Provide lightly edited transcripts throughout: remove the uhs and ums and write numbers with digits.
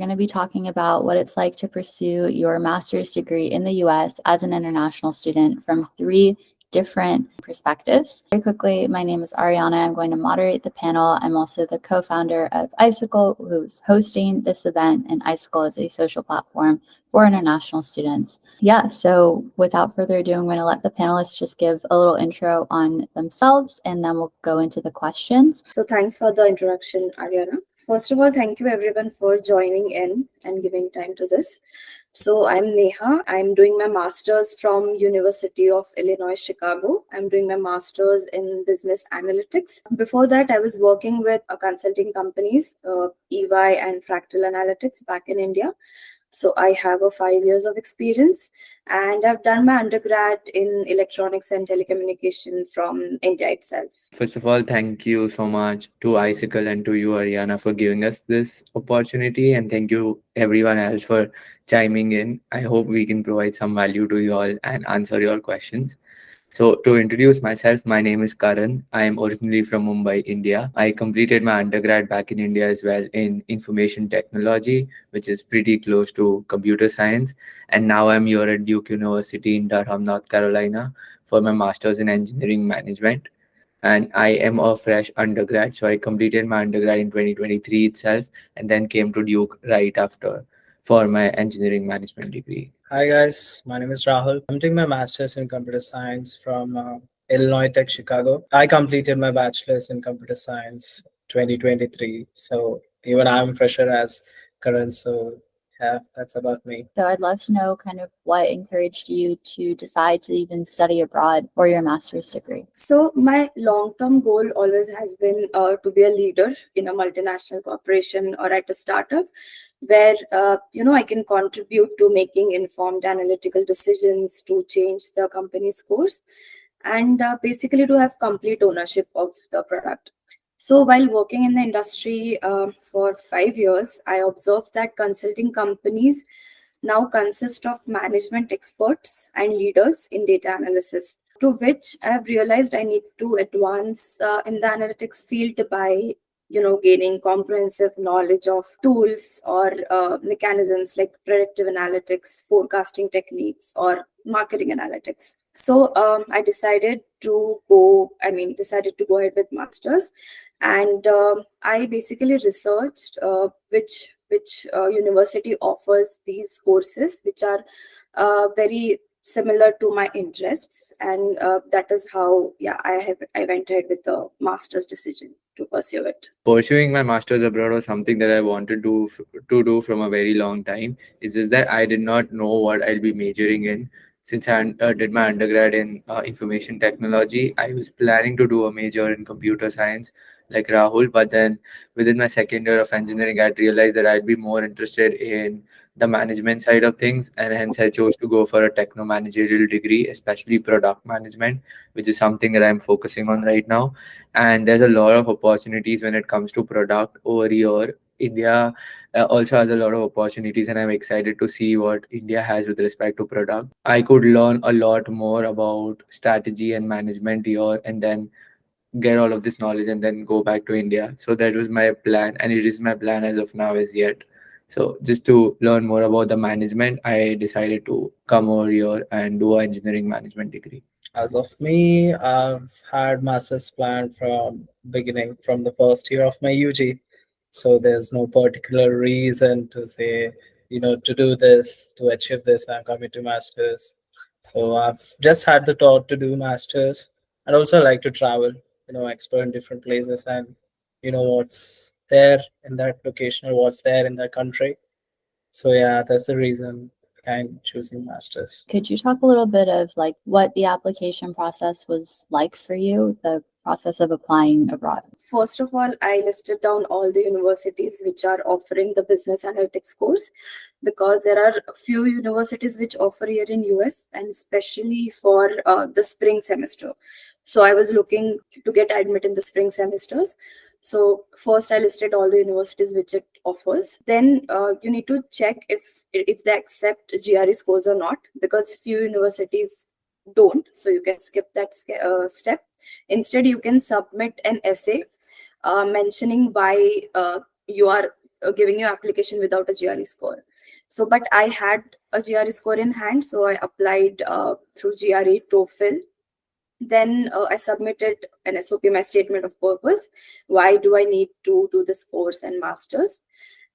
We're going to be talking about what it's like to pursue your master's degree in the US as an international student from three different perspectives. Very quickly, my name is Ariana. I'm going to moderate the panel. I'm also the co-founder of Iscicle, who's hosting this event, and Iscicle is a social platform for international students. Yeah, so without further ado, I'm going to let the panelists just give a little intro on themselves, and then we'll go into the questions. So thanks for the introduction, Ariana. First of all, thank you everyone for joining in and giving time to this. So I'm Neha. I'm doing my master's from University of Illinois, Chicago. I'm doing my master's in business analytics. Before that, I was working with consulting companies, EY and Fractal Analytics back in India. So I have a 5 years of experience, and I've done my undergrad in electronics and telecommunication from India itself. First of all, thank you so much to Icicle and to you, Ariana, for giving us this opportunity. And thank you, everyone else, for chiming in. I hope we can provide some value to you all and answer your questions. So, to introduce myself, my name is Karan. I am originally from Mumbai, India. I completed my undergrad back in India as well in information technology, which is pretty close to computer science. And now I'm here at Duke University in Durham, North Carolina, for my master's in engineering management. And I am a fresh undergrad, so I completed my undergrad in 2023 itself, and then came to Duke right after for my engineering management degree. Hi guys, my name is Rahul. I'm doing my master's in computer science from Illinois Tech, Chicago. I completed my bachelor's in computer science 2023. So even I'm fresher as Karan. So yeah, that's about me. So I'd love to know kind of what encouraged you to decide to even study abroad for your master's degree. So my long-term goal always has been to be a leader in a multinational corporation or at a startup, where I can contribute to making informed analytical decisions to change the company's course, and basically to have complete ownership of the product. So while working in the industry for 5 years, I observed that consulting companies now consist of management experts and leaders in data analysis, to which I have realized I need to advance in the analytics field by gaining comprehensive knowledge of tools or mechanisms like predictive analytics, forecasting techniques, or marketing analytics. So I decided to go ahead with masters, and I basically researched which university offers these courses, which are very similar to my interests, and that is how I went ahead with the master's decision to pursue it. Pursuing my master's abroad was something that I wanted to do from a very long time. It's just that I did not know what I'll be majoring in. Since I did my undergrad in information technology, I was planning to do a major in computer science like Rahul, but then within my second year of engineering, I'd realized that I'd be more interested in the management side of things, and hence I chose to go for a techno managerial degree, especially product management, which is something that I'm focusing on right now. And there's a lot of opportunities when it comes to product over here. India also has a lot of opportunities, and I'm excited to see what India has with respect to product. I could learn a lot more about strategy and management here, and then get all of this knowledge and then go back to India. So that was my plan, and it is my plan as of now as yet. So just to learn more about the management, I decided to come over here and do an engineering management degree. As of me, I've had master's plan from beginning from the first year of my UG. So there's no particular reason to say, to do this, to achieve this, I'm coming to masters. So I've just had the thought to do masters, and also like to travel, explore in different places, and what's there in that location or what's there in that country. So yeah, that's the reason behind choosing masters. Could you talk a little bit of like what the application process was like for you, the process of applying abroad? First of all, I listed down all the universities which are offering the business analytics course, because there are a few universities which offer here in US, and especially for the spring semester. So I was looking to get admitted in the spring semesters. So first I listed all the universities which it offers. Then you need to check if they accept GRE scores or not, because few universities don't. So you can skip that step. Instead, you can submit an essay mentioning why you are giving you application without a GRE score. So, but I had a GRE score in hand, so I applied through GRE TOEFL. Then I submitted an SOP, my statement of purpose. Why do I need to do this course and masters?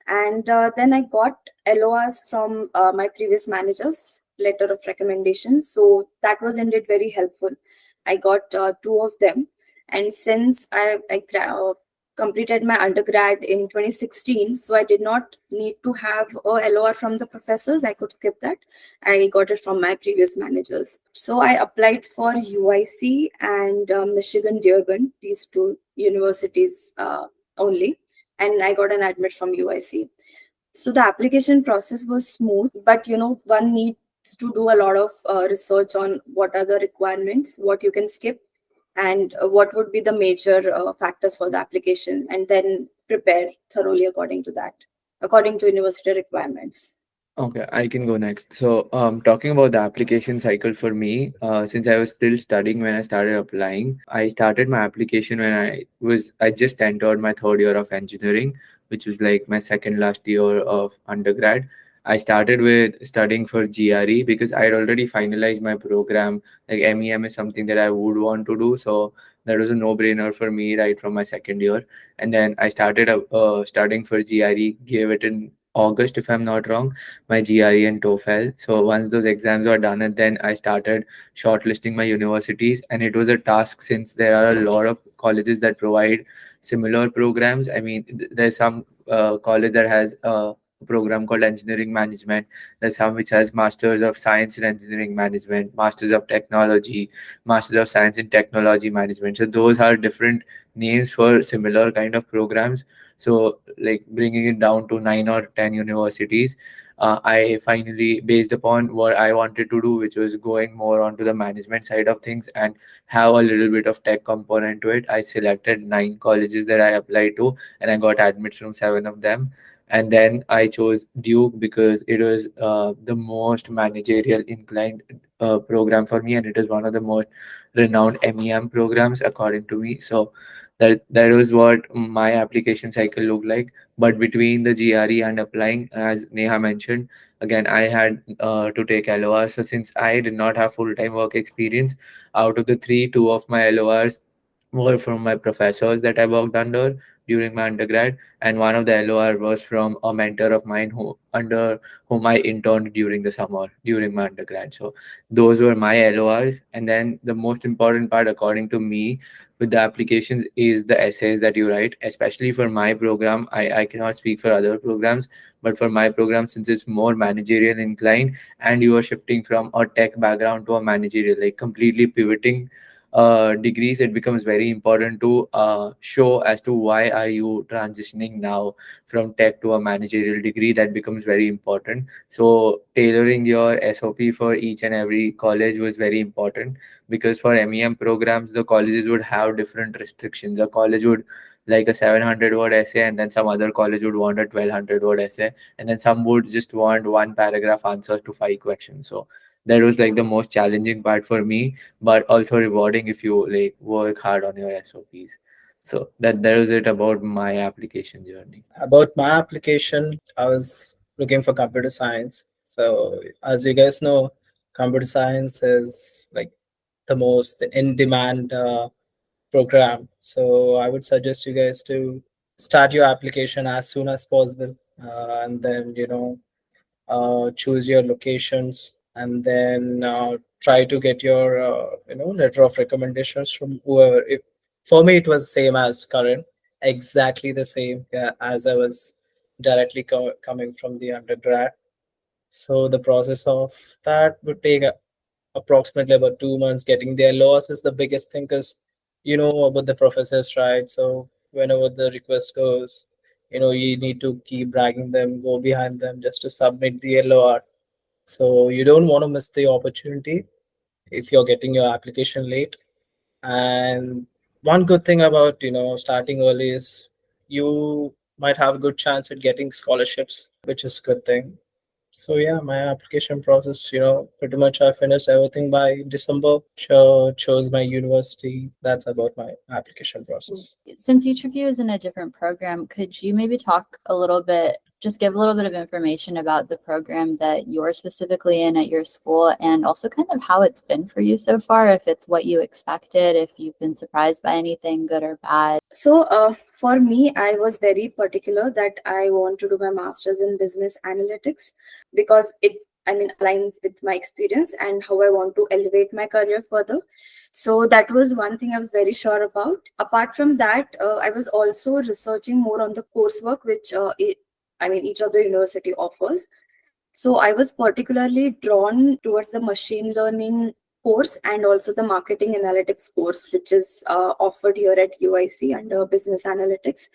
And then I got LORs from my previous managers, letter of recommendation. So that was indeed very helpful. I got two of them. And since I completed my undergrad in 2016, so I did not need to have a LOR from the professors. I could skip that. I got it from my previous managers. So I applied for UIC and Michigan Dearborn, these two universities only, and I got an admit from UIC. So the application process was smooth, but one needs to do a lot of research on what are the requirements, what you can skip, and what would be the major factors for the application, and then prepare thoroughly according to that, according to university requirements. Okay, I can go next. So, talking about the application cycle for me, since I was still studying when I started applying, I started my application when I just entered my third year of engineering, which was like my second last year of undergrad. I started with studying for GRE because I had already finalized my program. Like MEM is something that I would want to do, so that was a no-brainer for me right from my second year. And then I started studying for GRE, gave it in August if I'm not wrong, my GRE and TOEFL. So once those exams were done, and then I started shortlisting my universities, and it was a task since there are a lot of colleges that provide similar programs. I mean, there's some college that has a program called engineering management. There's some which has masters of science in engineering management, masters of technology, masters of science in technology management. So those are different names for similar kind of programs. So like bringing it down to 9 or 10 universities, I finally, based upon what I wanted to do, which was going more onto the management side of things and have a little bit of tech component to it, I selected 9 colleges that I applied to, and I got admits from 7 of them. And then I chose Duke because it was the most managerial inclined program for me, and it is one of the most renowned MEM programs according to me. So that was what my application cycle looked like. But between the GRE and applying, as Neha mentioned, again, I had to take LOR. So since I did not have full-time work experience, out of the three, two of my LORs were from my professors that I worked under during my undergrad, and one of the LOR was from a mentor of mine who under whom I interned during the summer during my undergrad. So those were my LORs. And then the most important part, according to me, with the applications is the essays that you write, especially for my program. I cannot speak for other programs, but for my program, since it's more managerial inclined and you are shifting from a tech background to a managerial, like completely pivoting degrees, it becomes very important to show as to why are you transitioning now from tech to a managerial degree. That becomes very important. So tailoring your SOP for each and every college was very important, because for MEM programs, the colleges would have different restrictions. A college would like a 700-word essay, and then some other college would want a 1,200-word essay, and then some would just want one paragraph answers to 5 questions. So that was like the most challenging part for me, but also rewarding if you like work hard on your SOPs. So that was it about my application journey. About my application, I was looking for computer science. So, as you guys know, computer science is like the most in demand program. So, I would suggest you guys to start your application as soon as possible, and then choose your locations, and then try to get your letter of recommendations from whoever. For me, it was same as Karan, exactly the same, as I was directly coming from the undergrad. So the process of that would take approximately about 2 months. Getting their laws is the biggest thing, because you know about the professors, right? So whenever the request goes, you need to keep dragging them, go behind them just to submit the LOR. So you don't want to miss the opportunity if you're getting your application late. And one good thing about starting early is you might have a good chance at getting scholarships, which is good thing. So yeah, my application process, pretty much I finished everything by December. Chose my university. That's about my application process. Since each of you is in a different program, could you maybe talk a little bit, just give a little bit of information about the program that you're specifically in at your school and also kind of how it's been for you so far, if it's what you expected, if you've been surprised by anything good or bad? So, for me, I was very particular that I want to do my master's in business analytics because aligns with my experience and how I want to elevate my career further. So, that was one thing I was very sure about. Apart from that, I was also researching more on the coursework, which each of the university offers. So I was particularly drawn towards the machine learning course and also the marketing analytics course, which is offered here at UIC under business analytics.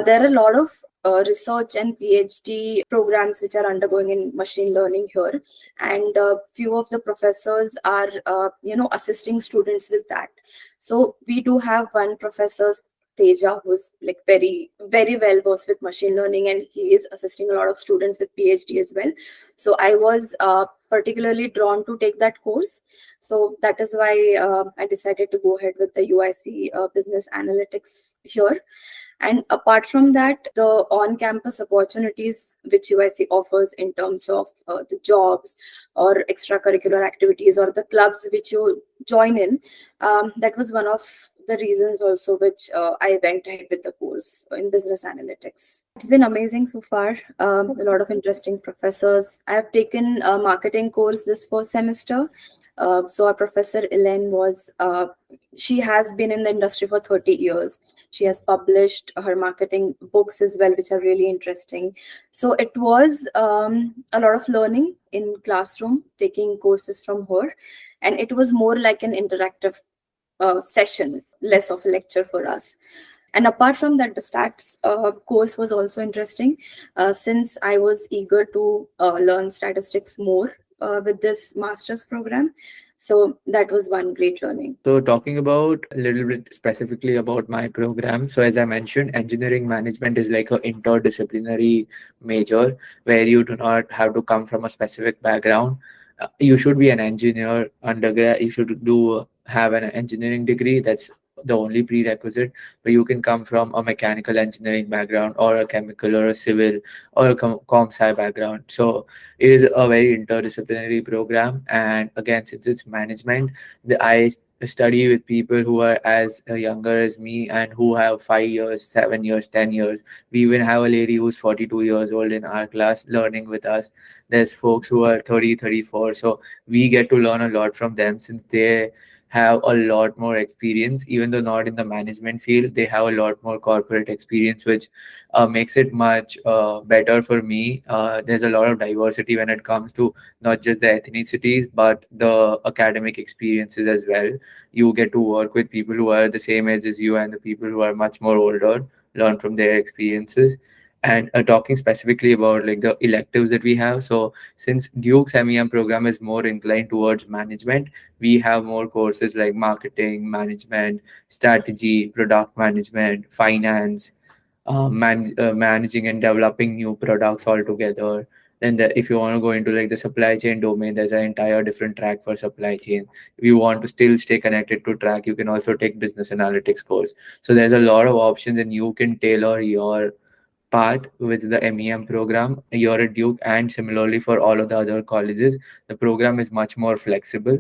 There are a lot of research and PhD programs which are undergoing in machine learning here, and few of the professors are, assisting students with that. So we do have one professor, Teja, who's like very, very well versed with machine learning, and he is assisting a lot of students with PhD as well. So I was particularly drawn to take that course. So that is why I decided to go ahead with the UIC business analytics here. And apart from that, the on-campus opportunities which UIC offers in terms of the jobs or extracurricular activities or the clubs which you join in, that was one of the reasons also which I went ahead with the course in business analytics. It's been amazing so far. A lot of interesting professors. I have taken a marketing course this first semester. So our professor Elaine she has been in the industry for 30 years. She has published her marketing books as well, which are really interesting. So it was a lot of learning in classroom, taking courses from her. And it was more like an interactive session, less of a lecture for us. And apart from that, the stats course was also interesting since I was eager to learn statistics more with this master's program. So that was one great learning. So, talking about a little bit specifically about my program. So, as I mentioned, engineering management is like an interdisciplinary major where you do not have to come from a specific background. You should be an engineer undergrad. You should do have an engineering degree. That's the only prerequisite. But you can come from a mechanical engineering background or a chemical or a civil or a com sci background. So, it is a very interdisciplinary program. And again, since it's management, I study with people who are as younger as me and who have 5 years, 7 years, 10 years. We even have a lady who's 42 years old in our class learning with us. There's folks who are 30, 34. So we get to learn a lot from them since they have a lot more experience. Even though not in the management field, they have a lot more corporate experience, which makes it much better for me. There's a lot of diversity when it comes to not just the ethnicities, but the academic experiences as well. You get to work with people who are the same age as you and the people who are much more older, learn from their experiences. And talking specifically about like the electives that we have, so since Duke's MEM program is more inclined towards management, we have more courses like marketing, management, strategy, product management, finance, managing and developing new products altogether. Then if you want to go into like the supply chain domain, there's an entire different track for supply chain. If you want to still stay connected to track, you can also take business analytics course. So there's a lot of options and you can tailor your path with the MEM program. You're at Duke, and similarly for all of the other colleges, the program is much more flexible,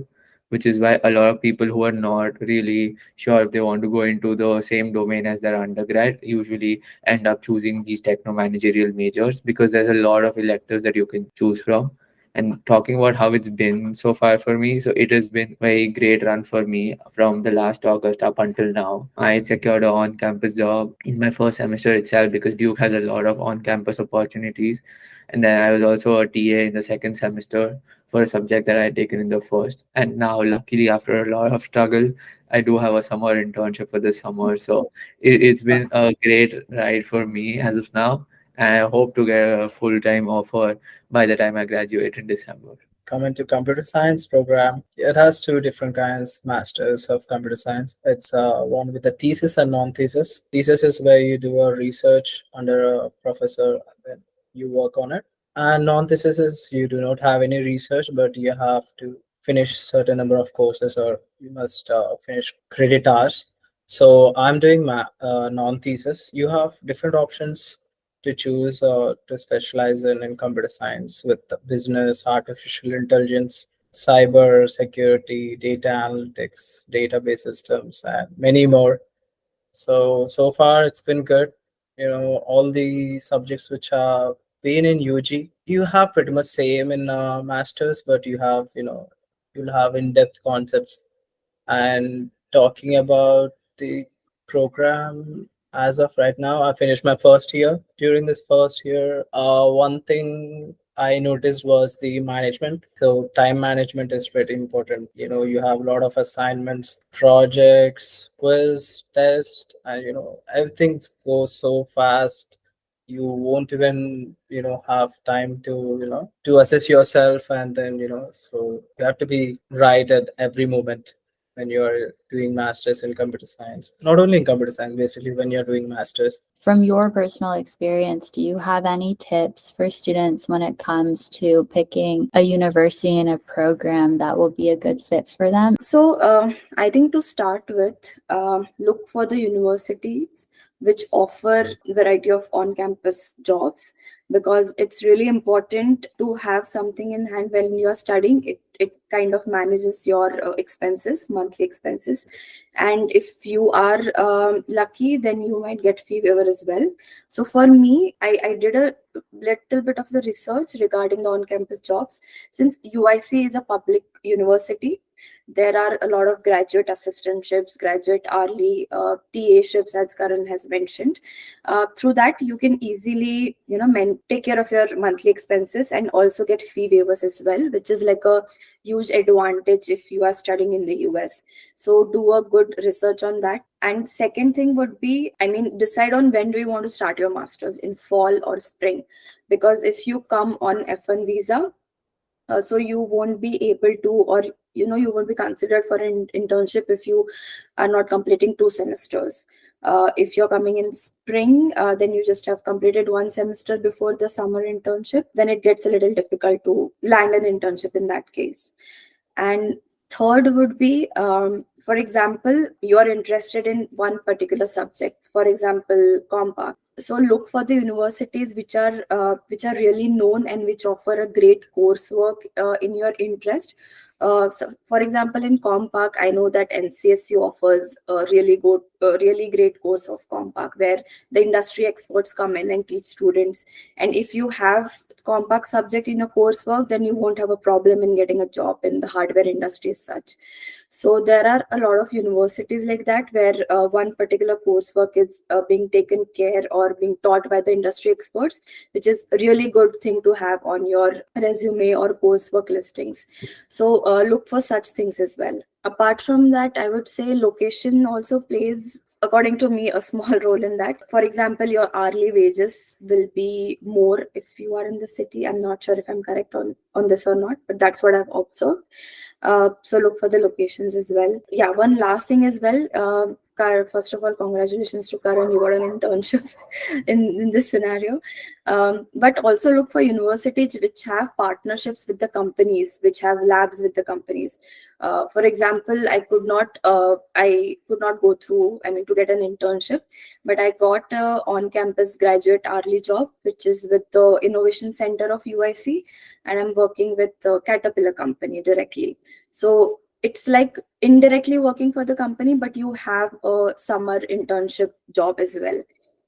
which is why a lot of people who are not really sure if they want to go into the same domain as their undergrad usually end up choosing these techno managerial majors because there's a lot of electives that you can choose from. And talking about how it's been so far for me, so it has been very great run for me from the last August up until now. I secured an on-campus job in my first semester itself because Duke has a lot of on-campus opportunities. And then I was also a TA in the second semester for a subject that I had taken in the first. And now, luckily, after a lot of struggle, I do have a summer internship for this summer. So it's been a great ride for me as of now. And I hope to get a full-time offer by the time I graduate in December. Coming to computer science program, it has two different kinds masters of computer science. It's one with a thesis and non-thesis. Thesis is where you do a research under a professor and then you work on it. And non-thesis is you do not have any research, but you have to finish certain number of courses, or you must finish credit hours. So I'm doing non-thesis. You have different options to choose to specialize in computer science with the business, artificial intelligence, cyber security, data analytics, database systems, and many more. So far it's been good. All the subjects which have been in UG, you have pretty much same in masters, but you'll have in-depth concepts. And talking about the program, as of right now, I finished my first year. During this first year, one thing I noticed was the management. So time management is pretty important. You have a lot of assignments, projects, quiz, test, and everything goes so fast. You won't even have time to to assess yourself, and then so you have to be right at every moment when you're doing masters in computer science. Not only in computer science, basically when you're doing masters. From your personal experience, do you have any tips for students when it comes to picking a university and a program that will be a good fit for them? So, I think to start with, look for the universities which offer variety of on-campus jobs, because it's really important to have something in hand when you are studying. It kind of manages your expenses, monthly expenses, and if you are lucky, then you might get fee waiver as well. So for me, I did a little bit of the research regarding the on-campus jobs. Since UIC is a public university, there are a lot of graduate assistantships, graduate hourly, TA ships, as Karan has mentioned. Through that, you can easily, take care of your monthly expenses and also get fee waivers as well, which is like a huge advantage if you are studying in the US. So do a good research on that. And second thing would be, decide on when do you want to start your masters, in fall or spring, because if you come on F1 visa, so you won't be able to, or you won't be considered for an internship if you are not completing 2 semesters. If you're coming in spring, then you just have completed 1 semester before the summer internship, then it gets a little difficult to land an internship in that case. And third would be, for example, you're interested in one particular subject, for example, compa. So look for the universities which are really known and which offer a great coursework in your interest. So for example, in Compark, I know that NCSU offers a really great course of Compark, where the industry experts come in and teach students. And if you have Compark subject in your coursework, then you won't have a problem in getting a job in the hardware industry as such. So there are a lot of universities like that, where one particular coursework is being taken care or being taught by the industry experts, which is a really good thing to have on your resume or coursework listings. So look for such things as well. Apart from that, I would say location also plays, according to me, a small role in that. For example, your hourly wages will be more if you are in the city. I'm not sure if I'm correct on this or not, but that's what I've observed. So look for the locations as well. Yeah, one last thing as well. First of all, congratulations to Karan, you got an internship in this scenario. But also look for universities which have partnerships with the companies, which have labs with the companies. For example, I could not go through, to get an internship, but I got a on-campus graduate hourly job, which is with the Innovation Center of UIC, and I'm working with the Caterpillar company directly. So it's like indirectly working for the company, but you have a summer internship job as well.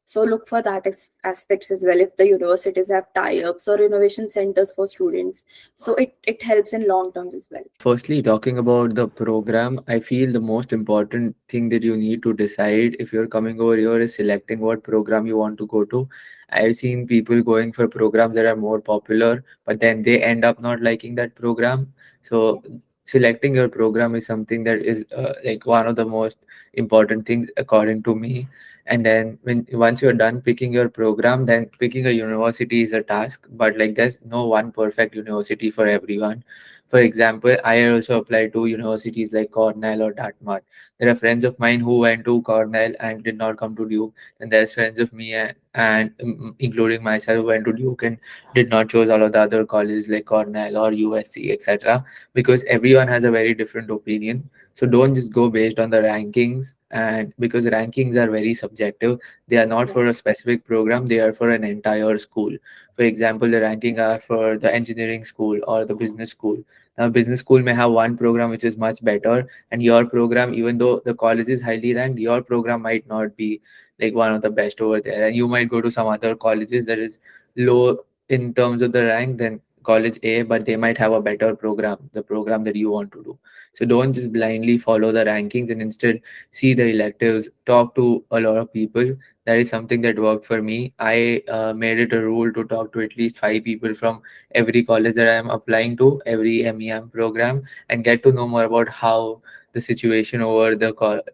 So look for that aspects as well, if the universities have tie-ups or innovation centers for students. So it helps in long term as well. Firstly, talking about the program, I feel the most important thing that you need to decide if you're coming over here is selecting what program you want to go to. I've seen people going for programs that are more popular, but then they end up not liking that program. So, selecting your program is something that is like one of the most important things, according to me. And then when once you're done picking your program, then picking a university is a task, but like there's no one perfect university for everyone. For example, I also applied to universities like Cornell or Dartmouth. There are friends of mine who went to Cornell and did not come to Duke, and there's friends of me and including myself who went to Duke and did not choose all of the other colleges like Cornell or USC, etc. Because everyone has a very different opinion. So don't just go based on the rankings, and because rankings are very subjective, they are not for a specific program, they are for an entire school. For example, the ranking are for the engineering school or the business school. Now, business school may have one program which is much better, and your program, even though the college is highly ranked, your program might not be like one of the best over there. And you might go to some other colleges that is low in terms of the rank than college A, but they might have a better program, the program that you want to do. So don't just blindly follow the rankings and instead see the electives, talk to a lot of people. That is something that worked for me. I made it a rule to talk to at least 5 people from every college that I am applying to, every MEM program, and get to know more about how the situation over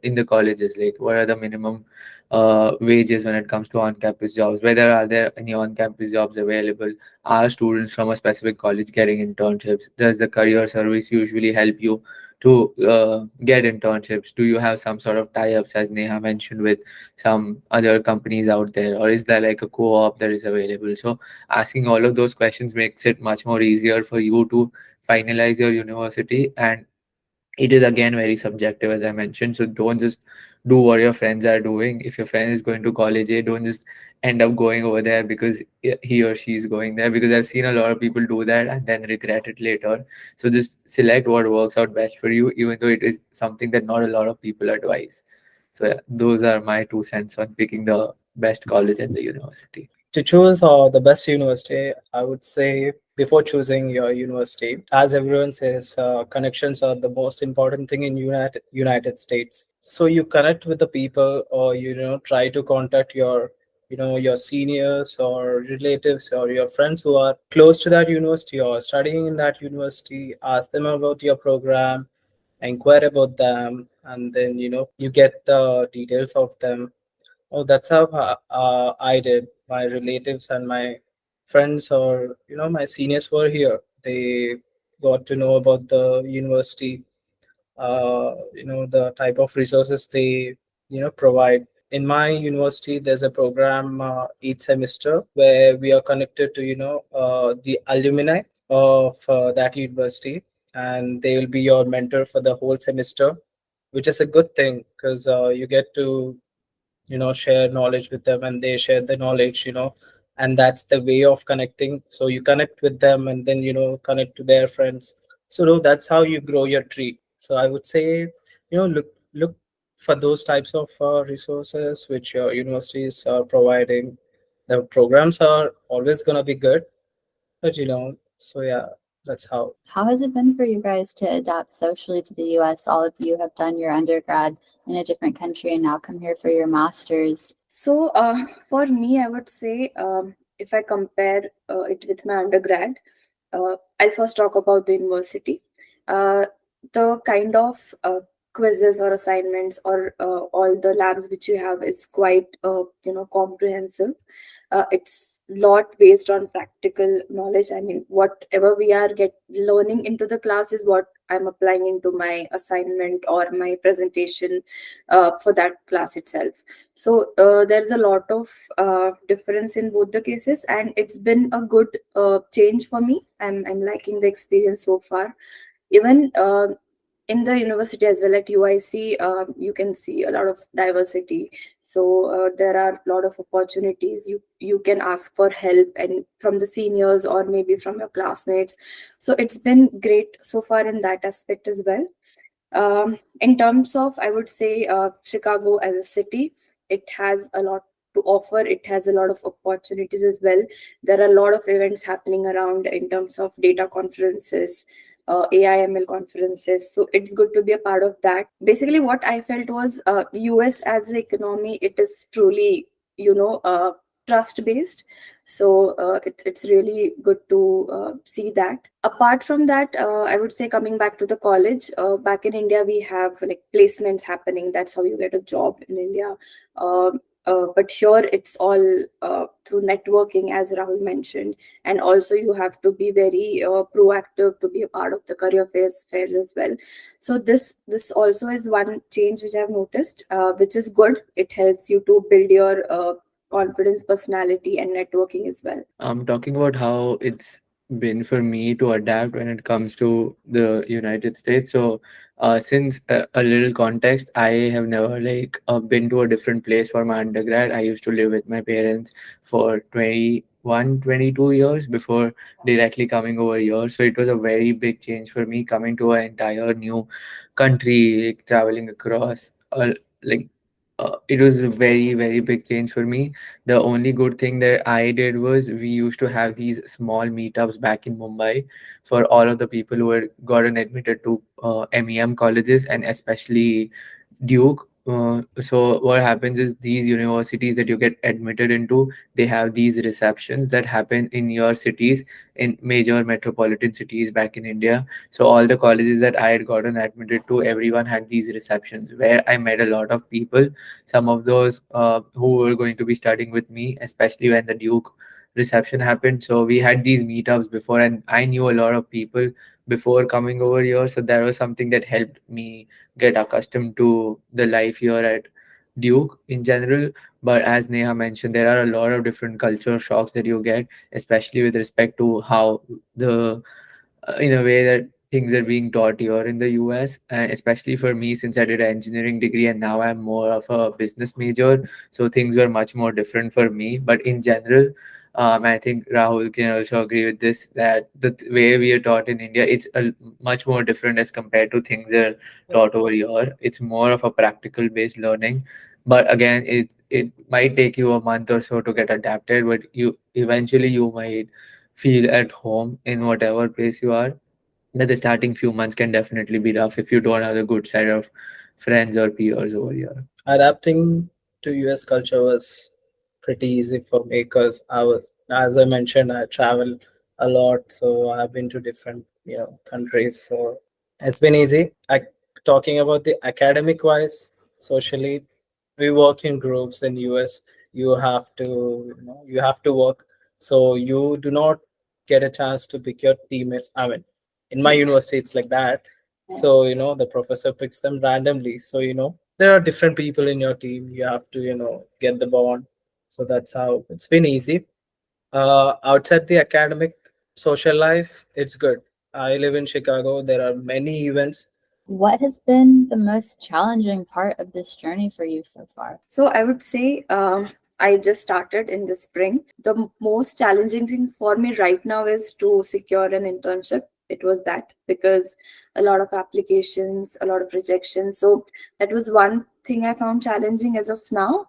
in the colleges, like what are the minimum wages when it comes to on-campus jobs, whether are there any on-campus jobs available, are students from a specific college getting internships, does the career service usually help you to get internships, do you have some sort of tie-ups as Neha mentioned with some other companies out there, or is there like a co-op that is available? So asking all of those questions makes it much more easier for you to finalize your university. And it is again very subjective, as I mentioned, so don't just do what your friends are doing. If your friend is going to college A, don't just end up going over there because he or she is going there, because I've seen a lot of people do that and then regret it later. So just select what works out best for you, even though it is something that not a lot of people advise. So yeah, those are my 2 cents on picking the best college and the university. To choose the best university, I would say before choosing your university, as everyone says, connections are the most important thing in United States. So you connect with the people, or try to contact your your seniors or relatives or your friends who are close to that university or studying in that university. Ask them about your program, inquire about them, and then you get the details of them. Oh, that's how I did. My relatives and my friends, or my seniors were here. They got to know about the university, the type of resources they provide. In my university, there's a program each semester where we are connected to the alumni of that university, and they will be your mentor for the whole semester, which is a good thing because you get to share knowledge with them and they share the knowledge, and that's the way of connecting. So you connect with them and then connect to their friends. So no, that's how you grow your tree. So I would say look for those types of resources which your universities are providing. The programs are always going to be good, but so yeah, that's how. How has it been for you guys to adapt socially to the US? All of you have done your undergrad in a different country and now come here for your master's. So, for me, I would say if I compare it with my undergrad, I'll first talk about the university. The kind of quizzes or assignments or all the labs which you have is quite comprehensive. It's lot based on practical knowledge. I mean, whatever we are get learning into the class is what I'm applying into my assignment or my presentation for that class itself. So there's a lot of difference in both the cases, and it's been a good change for me. I'm liking the experience so far. Even in the university as well at UIC, you can see a lot of diversity. So there are a lot of opportunities. You can ask for help and from the seniors or maybe from your classmates. So it's been great so far in that aspect as well. In terms of, I would say, Chicago as a city, it has a lot to offer. It has a lot of opportunities as well. There are a lot of events happening around in terms of data conferences, AI/ML conferences. So it's good to be a part of that. Basically, what I felt was US as an economy, it is truly, trust based. So it's really good to see that. Apart from that, I would say coming back to the college, back in India, we have like placements happening. That's how you get a job in India. but here it's all through networking, as Rahul mentioned, and also you have to be very proactive to be a part of the fairs as well. So this also is one change which I've noticed, which is good. It helps you to build your confidence, personality, and networking as well. Talking about how it's been for me to adapt when it comes to the United States. So, since a little context, I have never been to a different place for my undergrad. I used to live with my parents for 21, 22 years before directly coming over here. So it was a very big change for me coming to an entire new country, like, traveling across. Like, it was a very, very big change for me. The only good thing that I did was we used to have these small meetups back in Mumbai for all of the people who had gotten admitted to MEM colleges, and especially Duke. So what happens is these universities that you get admitted into, they have these receptions that happen in your cities, in major metropolitan cities back in India. So all the colleges that I had gotten admitted to, everyone had these receptions where I met a lot of people. Some of those who were going to be studying with me, especially when the Duke reception happened. So we had these meetups before, and I knew a lot of people before coming over here. So that was something that helped me get accustomed to the life here at Duke in general. But as Neha mentioned, there are a lot of different culture shocks that you get, especially with respect to how the in a way that things are being taught here in the US, and especially for me, since I did an engineering degree and now I'm more of a business major, so things were much more different for me. But in general, I think Rahul can also agree with this, that the way we are taught in India, it's much more different as compared to things that are taught over here. It's more of a practical based learning. But again, it might take you a month or so to get adapted, but you eventually you might feel at home in whatever place you are. That the starting few months can definitely be rough if you don't have a good set of friends or peers over here. Adapting to US culture was pretty easy for me because as I mentioned, I travel a lot, so I've been to different countries, so it's been easy. Talking about the academic wise, socially, we work in groups in US. You have to you have to work, so you do not get a chance to pick your teammates. I mean, in my university, it's like that. So the professor picks them randomly. So there are different people in your team. You have to get the bond. So that's how it's been easy. Outside the academic social life, it's good. I live in Chicago. There are many events. What has been the most challenging part of this journey for you so far? So I would say I just started in the spring. The most challenging thing for me right now is to secure an internship. It was that because a lot of applications, a lot of rejections. So that was one thing I found challenging as of now.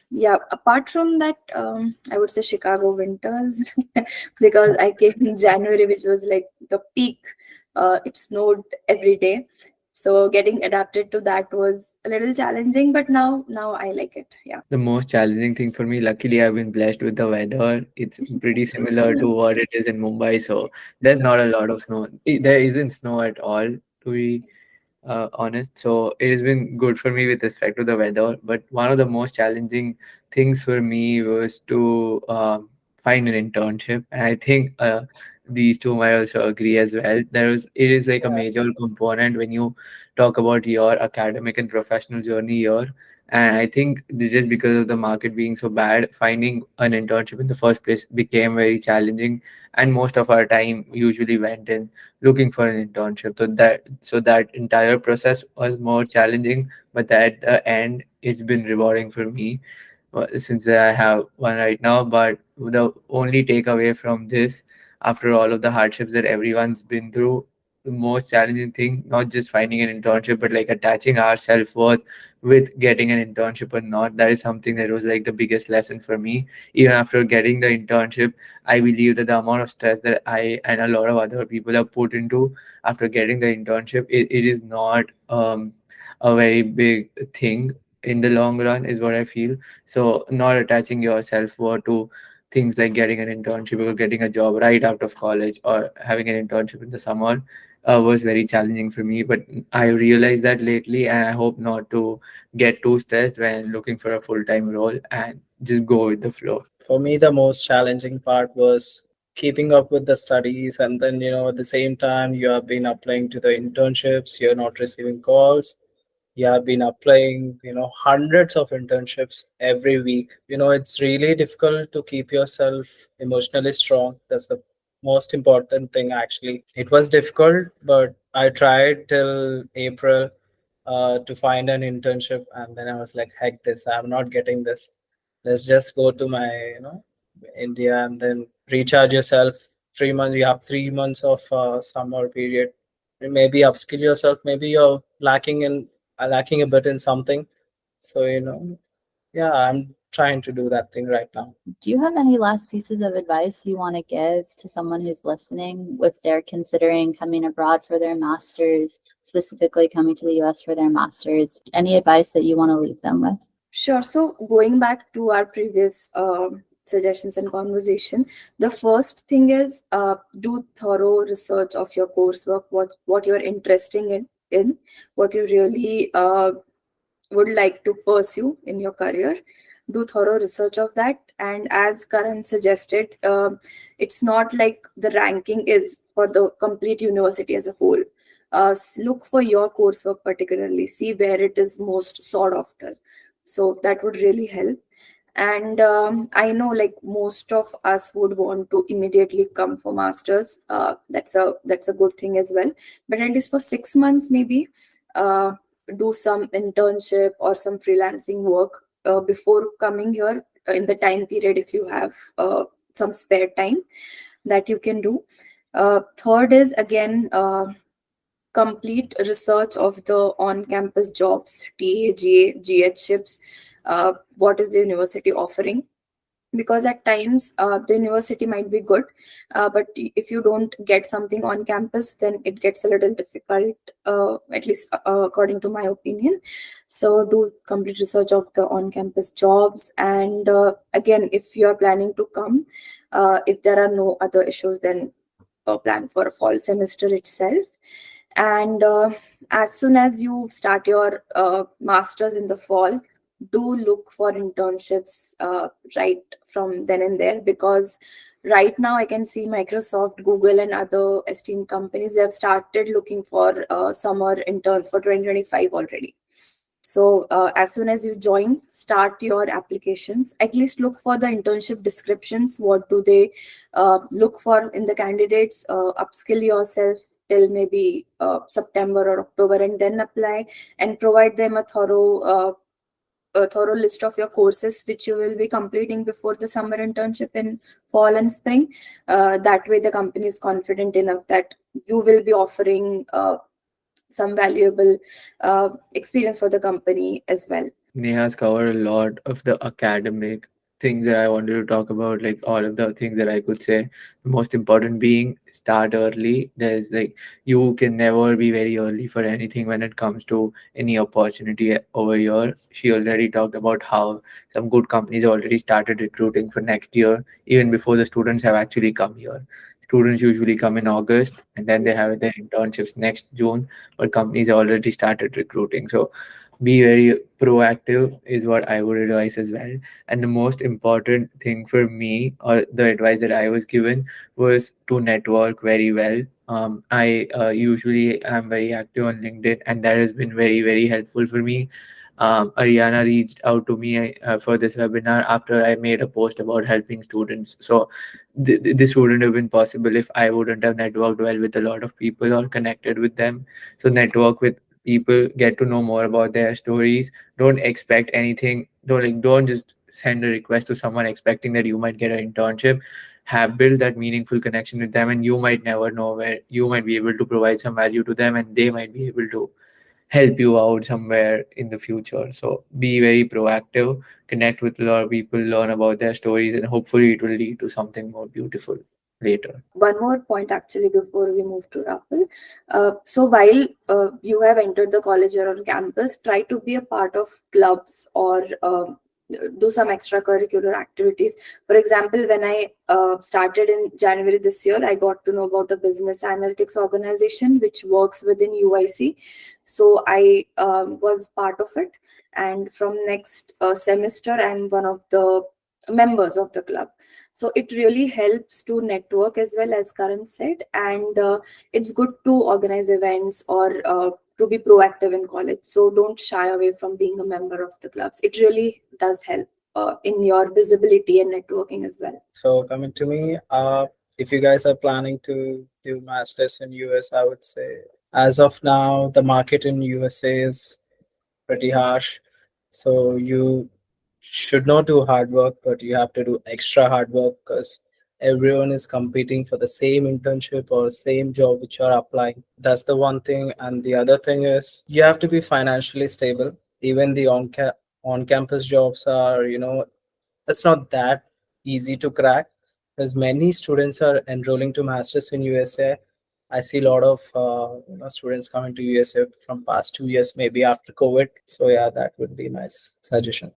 Yeah, apart from that, I would say Chicago winters because I came in January, which was like the peak. It snowed every day, so getting adapted to that was a little challenging, but now I like it. Yeah. The most challenging thing for me, luckily, I've been blessed with the weather. It's pretty similar to what it is in Mumbai, so there's not a lot of snow. There isn't snow at all, to be honest. So it has been good for me with respect to the weather. But one of the most challenging things for me was to find an internship, and I think these two might also agree as well. It is like a major component when you talk about your academic and professional journey here. And I think just because of the market being so bad, finding an internship in the first place became very challenging, and most of our time usually went in looking for an internship. So that entire process was more challenging, but at the end, it's been rewarding for me, since I have one right now. But the only takeaway from this, after all of the hardships that everyone's been through, the most challenging thing, not just finding an internship, but like attaching our self worth with getting an internship or not. That is something that was like the biggest lesson for me. Even after getting the internship, I believe that the amount of stress that I and a lot of other people have put into after getting the internship, it is not a very big thing in the long run, is what I feel. So not attaching your self-worth to things like getting an internship or getting a job right out of college or having an internship in the summer, was very challenging for me. But I realized that lately, and I hope not to get too stressed when looking for a full-time role and just go with the flow. For me, the most challenging part was keeping up with the studies, and then, at the same time, you have been applying to the internships, you're not receiving calls. You have been applying, hundreds of internships every week. It's really difficult to keep yourself emotionally strong. That's the most important thing, actually. It was difficult, but I tried till April to find an internship, and then I was like, heck this, I'm not getting this. Let's just go to my, India, and then recharge yourself. 3 months, you have 3 months of summer period. Maybe upskill yourself. Maybe you're lacking a bit in something. So, yeah, I'm trying to do that thing right now. Do you have any last pieces of advice you want to give to someone who's listening if they're considering coming abroad for their master's, specifically coming to the US for their master's? Any advice that you want to leave them with? Sure. So going back to our previous suggestions and conversation, the first thing is do thorough research of your coursework, what you're interested in what you really would like to pursue in your career. Do thorough research of that. And as Karan suggested, it's not like the ranking is for the complete university as a whole. Look for your coursework particularly, see where it is most sought after. So that would really help. And I know like most of us would want to immediately come for masters. That's a good thing as well. But at least for 6 months maybe, uh, do some internship or some freelancing work before coming here, in the time period if you have some spare time that you can do. Third is again, complete research of the on-campus jobs, TA, GA, GH ships. What is the university offering? Because at times the university might be good, but if you don't get something on campus, then it gets a little difficult, at least according to my opinion. So do complete research of the on-campus jobs. And again, if you are planning to come, if there are no other issues, then plan for a fall semester itself. And as soon as you start your masters in the fall, do look for internships right from then and there, because right now I can see Microsoft, Google, and other esteemed companies, they have started looking for summer interns for 2025 already. So as soon as you join, start your applications. At least look for the internship descriptions. What do they look for in the candidates? Upskill yourself till maybe September or October, and then apply, and provide them a thorough list of your courses which you will be completing before the summer internship in fall and spring. That way, the company is confident enough that you will be offering some valuable experience for the company as well. Neha's covered a lot of the academic things that I wanted to talk about, like all of the things that I could say. The most important being start early. There's like you can never be very early for anything when it comes to any opportunity over here. She already talked about how some good companies already started recruiting for next year, even before the students have actually come here. Students usually come in August and then they have their internships next June, but companies already started recruiting. So be very proactive is what I would advise as well. And the most important thing for me, or the advice that I was given, was to network very well. I usually am very active on LinkedIn, and that has been very, very helpful for me. Ariana reached out to me for this webinar after I made a post about helping students. So this wouldn't have been possible if I wouldn't have networked well with a lot of people or connected with them. So network with people, get to know more about their stories. Don't expect anything. Don't just send a request to someone expecting that you might get an internship. Have built that meaningful connection with them, and you might never know where you might be able to provide some value to them, and they might be able to help you out somewhere in the future. So be very proactive, connect with a lot of people, learn about their stories, and hopefully it will lead to something more beautiful later. One more point actually before we move to Rahul. So while you have entered the college or on campus, try to be a part of clubs or do some extracurricular activities. For example, when I started in January this year, I got to know about a business analytics organization which works within UIC. So I was part of it, and from next semester, I'm one of the members of the club. So it really helps to network as well, as Karan said, and it's good to organize events or to be proactive in college. So don't shy away from being a member of the clubs. It really does help in your visibility and networking as well. So coming to me, if you guys are planning to do masters in US, I would say as of now the market in USA is pretty harsh. So you should not do hard work, but you have to do extra hard work because everyone is competing for the same internship or same job which you're applying. That's the one thing. And the other thing is you have to be financially stable. Even the on campus jobs are, it's not that easy to crack because many students are enrolling to masters in USA. I see a lot of students coming to USA from past 2 years, maybe after COVID. So yeah, that would be my suggestion.